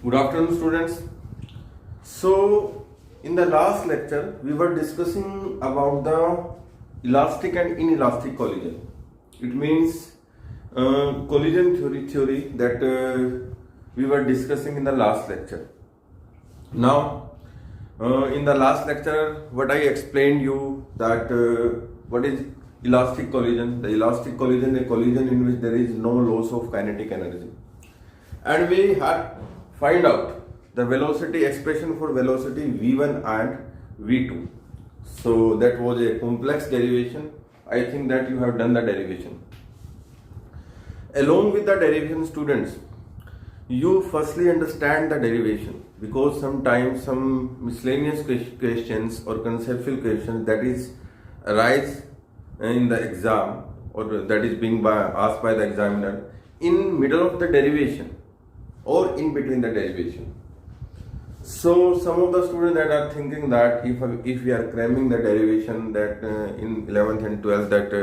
Good afternoon, students. So, in the last lecture, we were discussing about the elastic and inelastic collision. It means collision theory that we were discussing in the last lecture. Now, in the last lecture, what I explained you that what is elastic collision? The elastic collision is a collision in which there is no loss of kinetic energy, and we had find out the velocity expression for velocity v1 and v2. So that was a complex derivation. I think that you have done the derivation. Along with the derivation, students, you firstly understand the derivation, because sometimes some miscellaneous questions or conceptual questions that is arise in the exam or that is being asked by the examiner in middle of the derivation or in between the derivation. So some of the students that are thinking that if we are cramming the derivation that in 11th and 12th that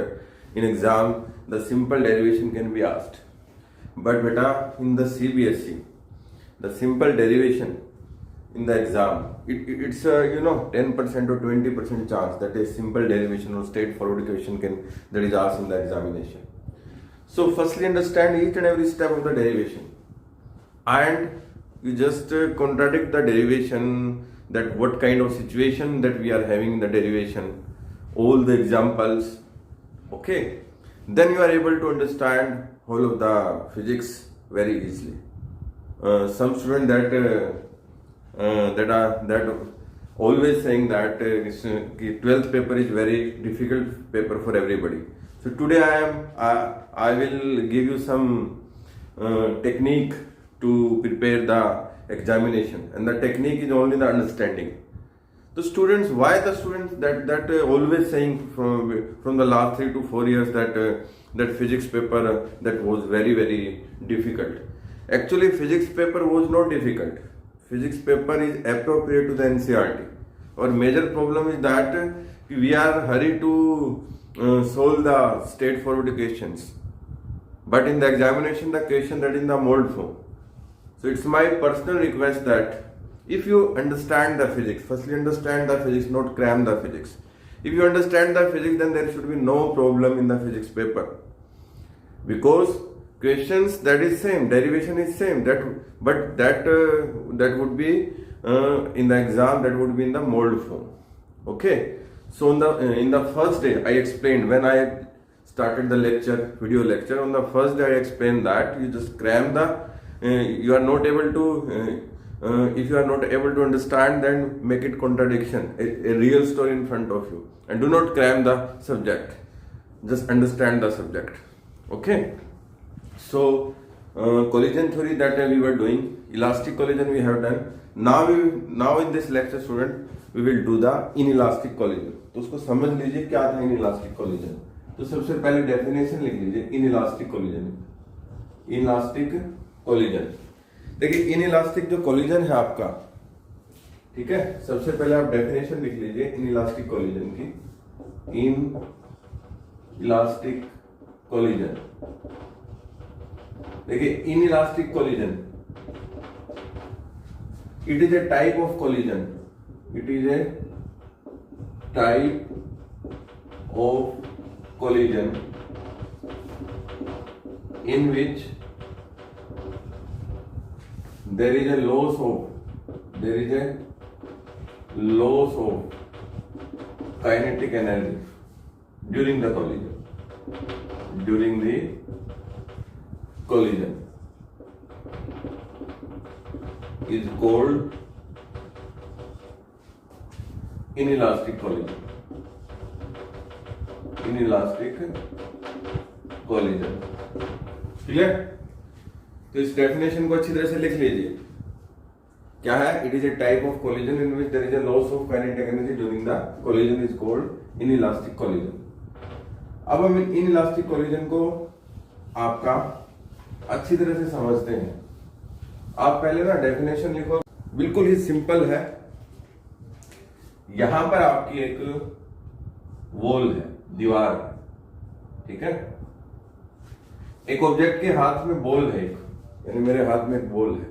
in exam the simple derivation can be asked, but beta in the CBSE the simple derivation in the exam it's a 10% or 20% chance that a simple derivation or straightforward question that is asked in the examination. So firstly understand each and every step of the derivation, and you just contradict the derivation, that what kind of situation that we are having in the derivation, all the examples, okay, then you are able to understand whole of the physics very easily. Some students that are always saying that 12th paper is very difficult paper for everybody. So today I will give you some technique to prepare the examination, and the technique is only the understanding. The students, why the students that always saying from the last 3 to 4 years that physics paper that was very difficult. Actually physics paper was not difficult. Physics paper is appropriate to the NCERT. Our major problem is that we are hurried to solve the straightforward questions, but in the examination the question that is in the mold form. So it's my personal request that if you understand the physics, firstly understand the physics, not cram the physics. If you understand the physics, then there should be no problem in the physics paper, because questions that is same, derivation is same, but that would be in the exam, that would be in the mold form. Okay. So in the first day I explained, when I started the lecture, video lecture, on the first day I explained that you just cram the you are not able to if you are not able to understand, then make it contradiction, a real story in front of you, and do not cram the subject, just understand the subject. Okay. So collision theory that we were doing, elastic collision we have done. Now in this lecture, student, we will do the inelastic collision. तो उसको समझ लीजिए क्या था inelastic collision. तो सबसे पहले definition लिख लीजिए inelastic collision. इनलास्टिक कोलिजन, देखिए इनइलास्टिक जो कोलिजन है आपका, ठीक है, सबसे पहले आप डेफिनेशन लिख लीजिए इनइलास्टिक कोलिजन की. इनइलास्टिक कोलिजन, देखिए inelastic collision, it is a type of collision, it is a type of collision in which there is a loss of kinetic energy during the collision is called inelastic collision. Clear? तो इस definition को अच्छी तरह से लिख लीजिए. क्या है? It is a type of collision in which there is a loss of kinetic energy during the collision is called inelastic collision. अब हम इनइलास्टिक कोलिजन को आपका अच्छी तरह से समझते हैं. आप पहले ना डेफिनेशन लिखो, बिल्कुल ही सिंपल है. यहां पर आपकी एक वॉल है, दीवार है, ठीक है. एक ऑब्जेक्ट के हाथ में बॉल है, यानी मेरे हाथ में एक बॉल है,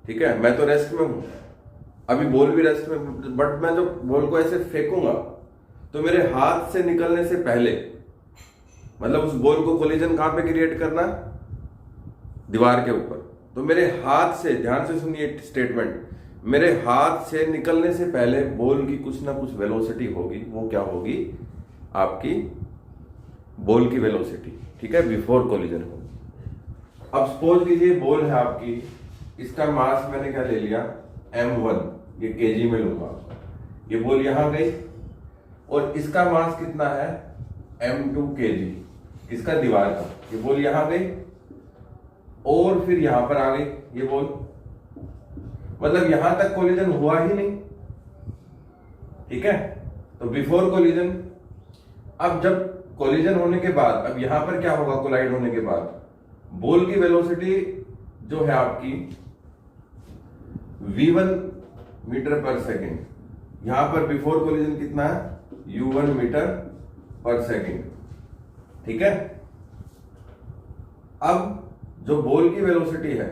ठीक है, मैं तो रेस्ट में हूं, अभी बॉल भी रेस्ट में, बट मैं जो बॉल को ऐसे फेंकूंगा तो मेरे हाथ से निकलने से पहले, मतलब उस बॉल को कोलिजन कहां पे क्रिएट करना, दीवार के ऊपर, तो मेरे हाथ से, ध्यान से सुनिए स्टेटमेंट, मेरे हाथ से निकलने से पहले बॉल की कुछ ना कुछ वेलोसिटी होगी, वो क्या होगी, आपकी बॉल की वेलोसिटी, ठीक है, बिफोर कोलिजन होगी। अब सपोज कीजिए बॉल है आपकी, इसका मास मैंने क्या ले लिया, m1, ये केजी में लूंगा, ये बॉल यहां गई और इसका मास कितना है, m2 kg, इसका दीवार का, ये बॉल यहां गई और फिर यहां पर आ गई ये बॉल, मतलब यहां तक कोलिजन हुआ ही नहीं, ठीक है, तो बिफोर कोलिजन। अब जब कोलिजन होने के बाद, अब यहां पर क्या होगा, कोलाइड होने के बाद बॉल की वेलोसिटी जो है आपकी v1 मीटर पर सेकेंड, यहां पर बिफोर कोलिजन कितना है, u1 मीटर पर सेकेंड, ठीक है। अब जो बॉल की वेलोसिटी है,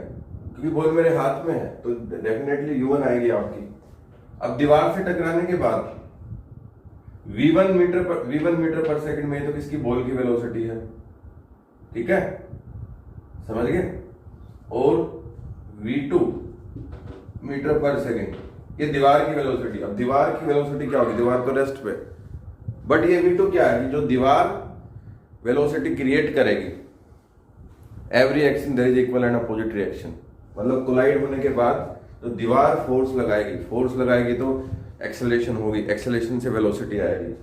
क्योंकि बॉल मेरे हाथ में है तो डेफिनेटली u1 आएगी आपकी। अब दीवार से टकराने के बाद v1 मीटर पर सेकंड में, तो किसकी, बॉल की वेलोसिटी है, ठीक है, समझ गए, और v2 मीटर पर सेकंड, ये दीवार की वेलोसिटी। अब दीवार की वेलोसिटी क्या होगी, दीवार तो रेस्ट पे, बट ये v2 क्या है, जो दीवार वेलोसिटी क्रिएट करेगी, every action there is equal and opposite reaction, मतलब कोलाइड होने के बाद तो दीवार फोर्स लगाएगी तो एक्सेलरेशन होगी, एक्सेलरेशन से वेलोसिटी आएगी,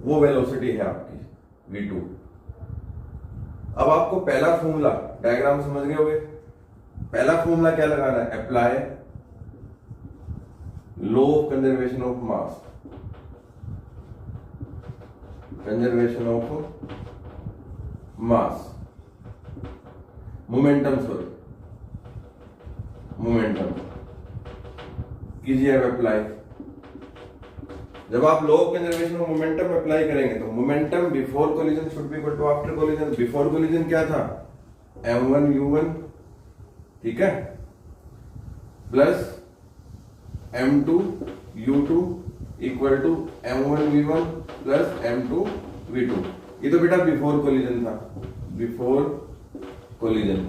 वो वेलोसिटी है आपकी v2। अब आपको पहला फॉर्मूला, डायग्राम समझ गए होगे, पहला फॉर्मूला क्या लगाना है, apply law of conservation of mass, conservation of mass, momentum, sorry momentum कीजिए अब अप्लाई। जब आप law of conservation of momentum apply करेंगे तो momentum before collision should be equal to after collision. Before collision क्या था, m1 u1, ठीक है, plus m2 u2 equal to m1 v1 plus m2 v2। ये तो बेटा बिफोर कोलिजन था, बिफोर कोलिजन,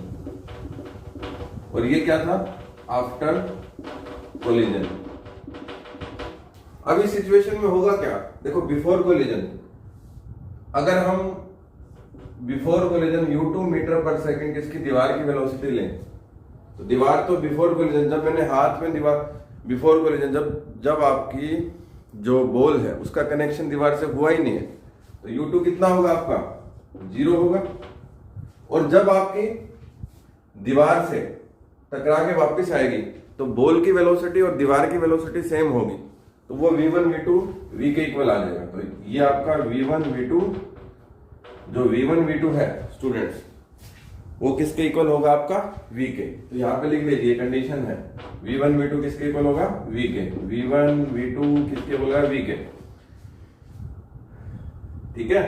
और ये क्या था, आफ्टर कोलिजन। अब इस सिचुएशन में होगा क्या, देखो बिफोर कोलिजन, अगर हम बिफोर कोलिजन u2 मीटर पर सेकंड किसकी, दीवार की वेलोसिटी लें, तो दीवार तो बिफोर कोलिजन, जब मैंने हाथ में दीवार, बिफोर कोलिजन जब आपकी जो बॉल है उसका कनेक्शन दीवार से हुआ ही नहीं है, तो u2 कितना होगा आपका, 0 होगा। और जब आपकी दीवार से टकरा के वापस आएगी तो बॉल की वेलोसिटी और दीवार की वेलोसिटी सेम होगी, तो वो v1 v2 v के इक्वल आ जाएगा। तो ये आपका v1 v2, जो v1 v2 है स्टूडेंट्स, वो किसके इक्वल होगा, आपका v के। तो यहां पे लिख लीजिए, कंडीशन है v1 v2 किसके इक्वल होगा, v के, v1 v2 किसके इक्वल होगा, v के, ठीक है।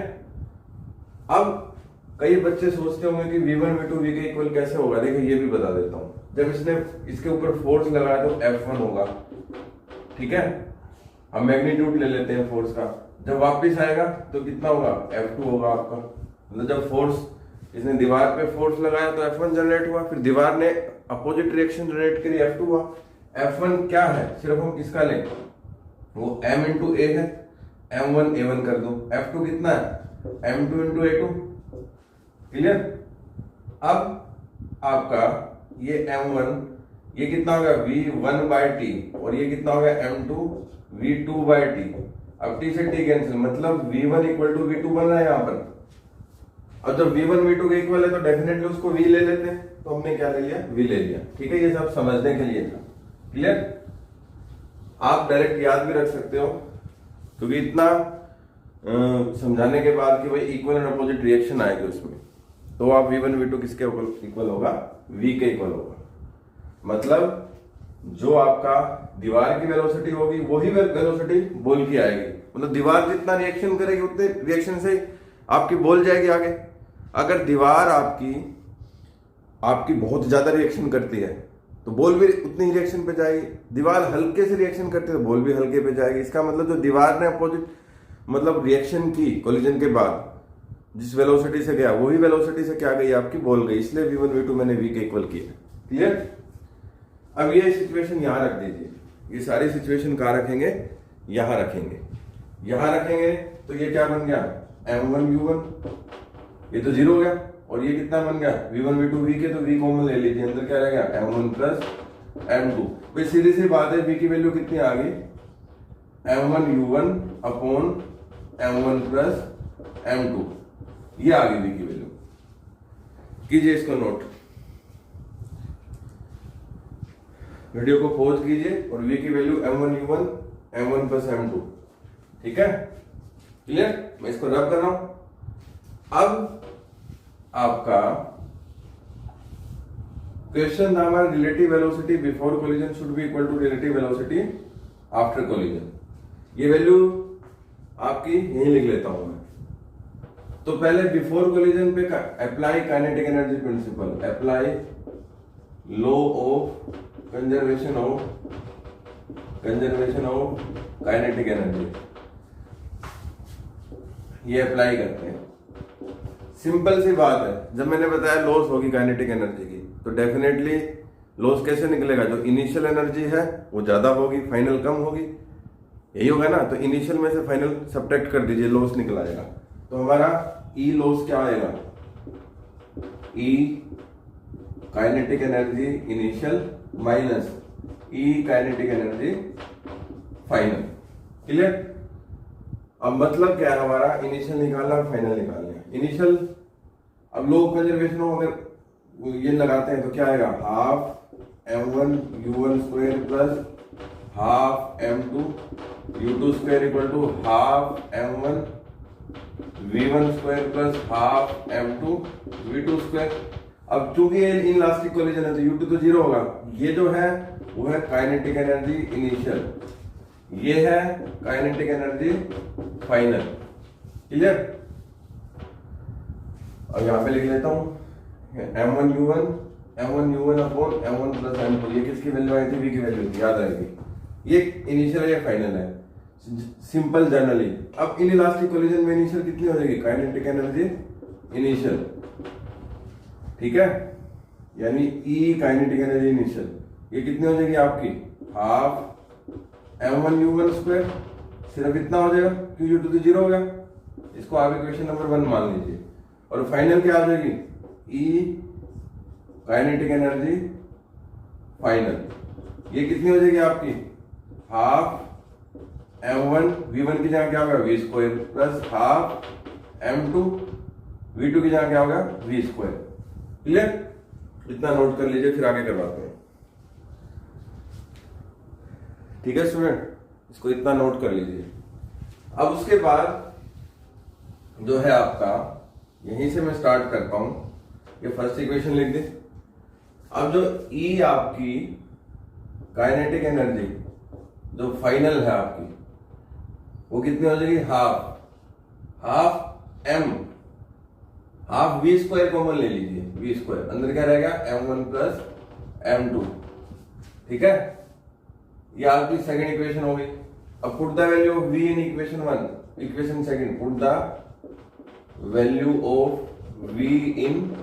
अब कई बच्चे सोचते होंगे कि v1 v2 v के इक्वल कैसे होगा, देखिए ये भी बता देता हूं। जब इसने इसके ऊपर फोर्स लगाया तो F1 होगा, ठीक है, हम मैग्नीट्यूड ले लेते हैं फोर्स का, जब वापस आएगा तो कितना होगा, F2 होगा आपका। मतलब जब फोर्स, इसने दीवार पे फोर्स लगाया तो F1 जनरेट हुआ, फिर दीवार ने अपोजिट रिएक्शन जनरेट करी, F2 हुआ। F1 क्या है, सिर्फ हम इसका लें, वो m इंटू ए है, m1 a1 कर दो, F2 कितना है, m2 इंटू a2, क्लियर। अब आपका ये m1, ये कितना होगा, v1 बाई टी, और ये कितना होगा, m2 v2 बाई टी। अब t से t कैंसिल, मतलब v1 इक्वल टू v2 बन रहा है यहाँ पर। अब जब v1 v2 के इक्वल है तो डेफिनेटली उसको v ले लेते हैं, तो हमने क्या ले लिया, v ले लिया, ठीक है। ये सब समझने के लिए था, क्लियर। आप डायरेक्ट याद भी रख सकते हो, क्योंकि इतना समझाने के बाद कि भाई इक्वल एंड अपोजिट रिएक्शन आएगी उसमें, तो आप v1 v2 किसके इक्वल होगा, v के इक्वल होगा। मतलब जो आपका दीवार की वेलोसिटी होगी वही वेलोसिटी बॉल की आएगी, मतलब दीवार जितना रिएक्शन करेगी उतने रिएक्शन से आपकी बॉल जाएगी आगे। अगर दीवार आपकी बहुत ज्यादा रिएक्शन करती है तो बॉल भी उतनी ही रिएक्शन पे जाएगी। दीवार हल्के से रिएक्शन करती है तो बॉल भी हल्के पे जाएगी। इसका मतलब जो दीवार ने अपोजिट मतलब रिएक्शन की कोलिजन के बाद जिस वेलोसिटी से गया वही वेलोसिटी से क्या गई आपकी बॉल गई, इसलिए v1 v2 मैंने v के इक्वल किया। क्लियर। अब ये सिचुएशन यहां रख दीजिए, ये सारी सिचुएशन कहां रखेंगे, यहां रखेंगे। यहां रखेंगे तो ये क्या बन गया m1 u1, ये तो 0 हो गया। और ये कितना बन गया v1 v2 v के, तो v कॉमन ले लीजिए, अंदर क्या रहेगा m1 प्लस m2। भाई सीधी सी बात है, v की वैल्यू कितनी आ गई m1 u1 upon m1 plus m2, ये आ गई v की वैल्यू। कीजिए इसको नोट, वीडियो को पॉज कीजिए और v की value m1 u1 m1 plus m2। ठीक है, क्लियर। मैं इसको रब कर रहा हूं। अब आपका क्वेश्चन था हमारा, relative velocity before collision should be equal to relative velocity after collision. ये वैल्यू आपकी यही लिख लेता हूं मैं। तो पहले बिफोर कोलिजन पे apply kinetic energy principle, apply law of conservation of kinetic energy, ये अप्लाई करते हैं। सिंपल सी बात है, जब मैंने बताया लॉस होगी काइनेटिक एनर्जी की, तो डेफिनेटली लॉस कैसे निकलेगा, जो इनिशियल एनर्जी है वो ज्यादा होगी, फाइनल कम होगी, यही होगा ना। तो इनिशियल में से फाइनल सब्ट्रैक्ट कर दीजिए, लॉस निकल आएगा। तो हमारा ई लॉस क्या आएगा, ई काइनेटिक एनर्जी इनिशियल माइनस ई काइनेटिक एनर्जी फाइनल। क्लियर। अब मतलब क्या है हमारा, इनिशियल निकालना और फाइनल निकालना है। इनिशियल, अब लो कंजर्वेशन हो अगर ये लगाते हैं तो क्या आएगा, half m1 u1 square plus half m2 u2 square equal to half m1 v1 square plus half m2 v2 square. अब चूंकि इन इलास्टिक कोलिजन है तो u2 तो 0 होगा। ये जो है वो है काइनेटिक एनर्जी इनिशियल, ये है काइनेटिक एनर्जी फाइनल। क्लियर। अब यहां पे लिख लेता हूं m1 u1 upon m1 plus m2। ये किसकी वैल्यू आई थी, v की वैल्यू थी, याद आएगी। ये इनिशियल है, ये फाइनल है, सिंपल जनरली। अब इन इलास्टिक कोलिजन में इनिशियल कितनी हो जाएगी, काइनेटिक एनर्जी इनिशियल। ठीक है, यानी ई काइनेटिक एनर्जी इनिशियल ये कितनी हो जाएगी आपकी, हाफ m1 u1 स्क्वायर, सिर्फ इतना हो जाएगा क्योंकि u2 तो 0 हो गया। इसको आप इक्वेशन नंबर 1 मान लीजिए। और फाइनल क्या आ जाएगी, ई काइनेटिक एनर्जी फाइनल, ये कितनी हो जाएगी आपकी, हाफ m1 v1 की जगह क्या होगा v square plus half m2 v2 की जगह क्या होगा v स्क्वायर। क्लियर। इतना नोट कर लीजिए, फिर आगे करवाते हैं। ठीक है स्टूडेंट, इसको इतना नोट कर लीजिए। अब उसके बाद जो है आपका, यहीं से मैं स्टार्ट करता हूं, ये फर्स्ट इक्वेशन लिख दे। अब जो ई आपकी काइनेटिक एनर्जी जो फाइनल है आपकी, वो कितनी हो जाएगी, half M, half V square common ले लीजिए, वी स्क्वायर अंदर क्या रहेगा m1 प्लस m2। ठीक है, ये आपकी सेकंड इक्वेशन हो गई। अब put the value of v in equation 1, equation second, put the value of v in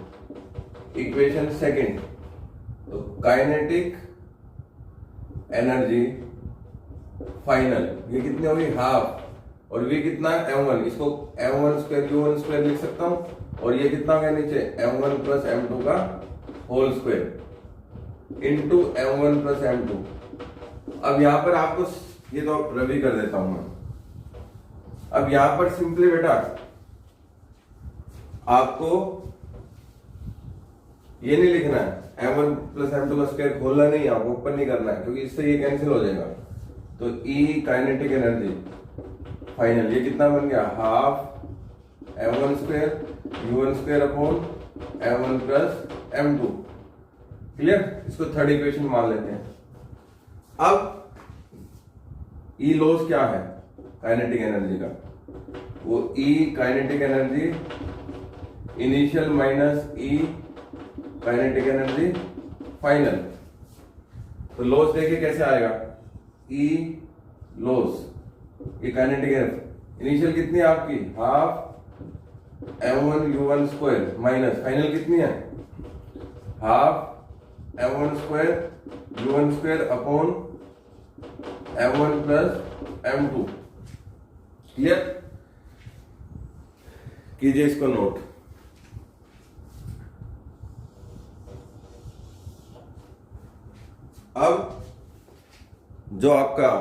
equation second. तो काइनेटिक एनर्जी फाइनल ये कितनी होगी, हाफ, और v कितना m1, इसको m1 स्क्वायर u1 स्क्वायर लिख सकता हूं, और ये कितना होगा नीचे m1 प्लस m2 का whole square into m1 plus m2। अब यहां पर आपको ये तो रवि कर देता हूं मैं। अब यहां पर सिंपली बेटा आपको ये नहीं लिखना है m1 प्लस m2 का स्क्वायर खोलना नहीं, आपको ऊपर नहीं करना है क्योंकि इससे ये कैंसिल हो जाएगा। तो E काइनेटिक एनर्जी फाइनल ये कितना बन गया, half m1 square u1 square upon m1 plus m2। Clear. इसको थर्ड इक्वेशन मान लेते हैं। अब ई लॉस क्या है काइनेटिक एनर्जी का, वो ई काइनेटिक एनर्जी इनिशियल माइनस ई काइनेटिक एनर्जी फाइनल। तो लॉस देखिए कैसे आएगा, ई लॉस, ये काइनेटिक एनर्जी इनिशियल कितनी है आपकी, half m1 square minus final कितनी है, half m1 square upon m1 plus m2। Clear, कीजिए इसको नोट। अब जो आपका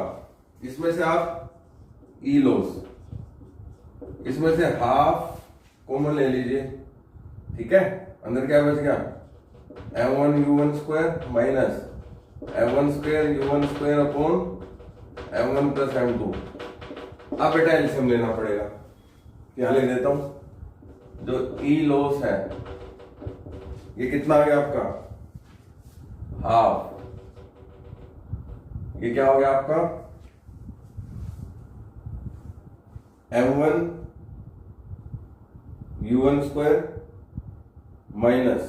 इसमें से आप ई लॉस, इसमें से हाफ कॉमन ले लीजिए, ठीक है, अंदर क्या बच गया, m1 square minus m1 square upon m1 plus m2। अब बेटा एलसीएम लेना पड़ेगा, यहां ले देता हूं। जो ई लॉस है ये कितना आ गया आपका, हाफ, ये क्या हो गया आपका m1 square minus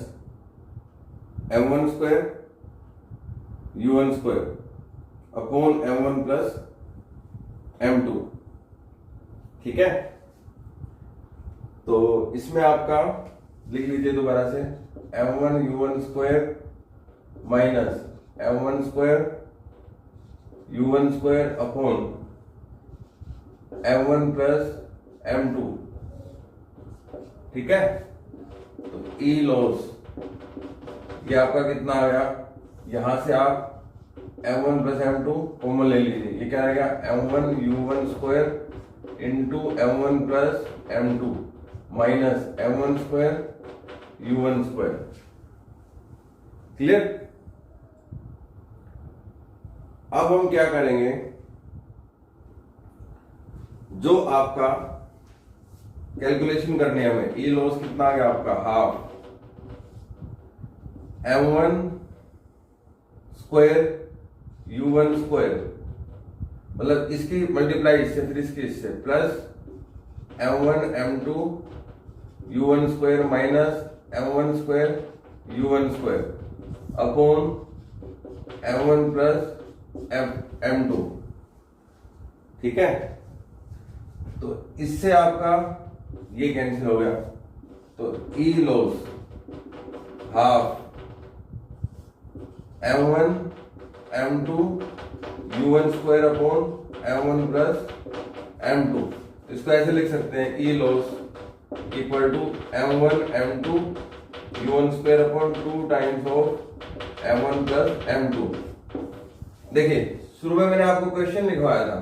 m1 square upon m1 plus m2, ठीक है। तो इसमें आपका लिख लीजिए दोबारा से, m1 square minus m1 square upon m1 plus m2, ठीक है। तो ई लॉस ये आपका कितना आ गया, यहां से आप m1 प्लस m2 कॉमन ले लीजिए, ये क्या रहेगा, m1 square into m1 plus m2 minus m1 square. Clear. अब हम क्या करेंगे, जो आपका कैलकुलेशन करनी है हमें, ई लॉस कितना आ गया आपका, half m1 square u1 square, मतलब इसकी मल्टीप्लाई इससे फिर इससे plus m1 m2 u1 square minus m1 square u1 square upon m1 plus m2, ठीक है। तो इससे आपका ये कैंसिल हो गया, तो E loss half m1 m2 u1 square upon m1 plus m2। इसको ऐसे लिख सकते हैं, E loss equal to m1 m2 u1 square upon 2 times of m1 plus m2। देखिए शुरू में मैंने आपको क्वेश्चन लिखवाया था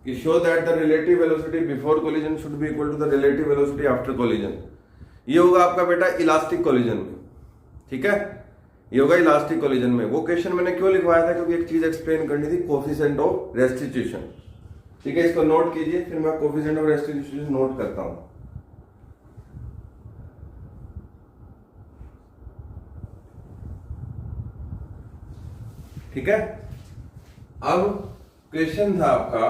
कि show that the relative velocity before collision should be equal to the relative velocity after collision. ये होगा आपका बेटा इलास्टिक कोलिजन में, ठीक है, ये होगा इलास्टिक कोलिजन में। वो क्वेश्चन मैंने क्यों लिखवाया था, क्योंकि एक चीज एक्सप्लेन करनी थी, कोफिशिएंट ऑफ रेस्टिट्यूशन, ठीक है। इसको नोट कीजिए, फिर मैं कोफिशिएंट ऑफ रेस्टिट्यूशन नोट करता हूं। ठीक है। अब क्वेश्चन था आपका,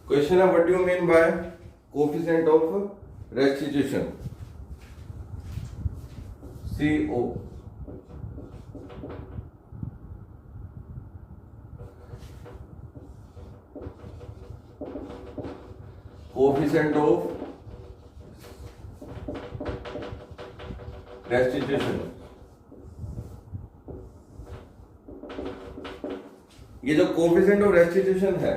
क्वेश्चन है what do you mean by coefficient of restitution, CO। Coefficient of restitution, ये जो कोफिशिएंट ऑफ रेस्टिट्यूशन है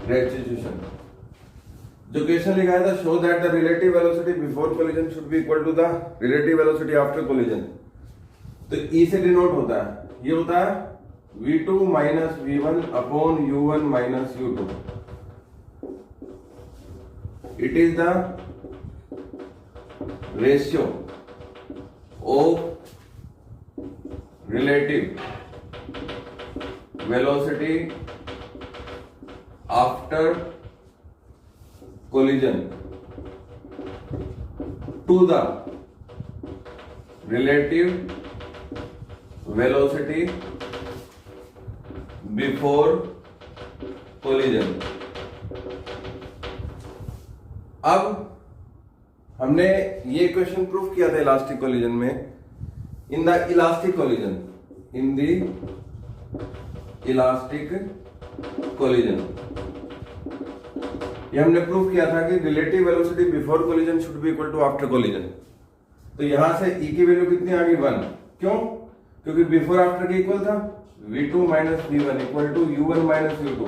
रेस्टिट्यूशन, जो क्वेश्चन लिखा था, show that the relative velocity before collision should be equal to the relative velocity after collision. तो E से denote होता है, ये होता है v2 minus v1 upon u1 minus u2। It is the ratio of relative velocity after collision to the relative velocity before collision. अब हमने ये क्वेश्चन प्रूफ किया था इलास्टिक कोलिजन में. In the elastic collision, in the elastic collision ये हमने proof किया था कि relative velocity before collision should be equal to after collision. तो यहां से E की वैल्यू कितनी आ गई 1. क्यों? क्योंकि बिफोर आफ्टर के इक्वल था V2 minus V1 equal to U1 minus U2.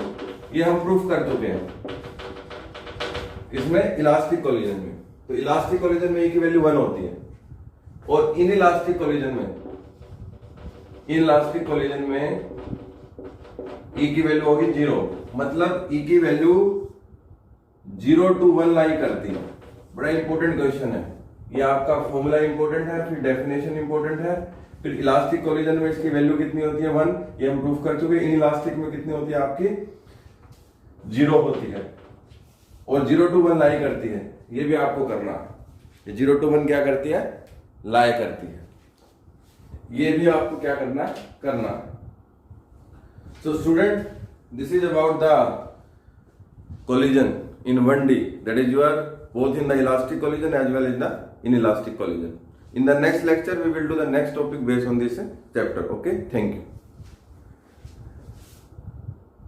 ये हम प्रूफ कर चुके हैं इसमें इलास्टिक कोलिजन में. तो इलास्टिक कोलिजन में E की वैल्यू 1 होती है और इन इलास्टिक कोलिजन में E की वैल्यू होगी 0. मतलब E की वैल्यू 0 to 1 लाई करती है. बड़ा इंपॉर्टेंट क्वेश्चन है ये. आपका फॉर्मूला इंपॉर्टेंट है, फिर डेफिनेशन इंपॉर्टेंट है, फिर इलास्टिक कोलिजन में इसकी वैल्यू कितनी होती है 1. ये हम प्रूफ कर चुके. इन इलास्टिक में कितनी होती है आपकी 0 होती है और 0 to 1 लाई करती है. ये भी आपको करना है. ये 0 to 1 क्या करती है? लाई करती है. ये भी आपको क्या करना है. So student, this is about the collision in 1D, that is you are both in the elastic collision as well as the inelastic collision. In the next lecture we will do the next topic based on this chapter. Okay, thank you.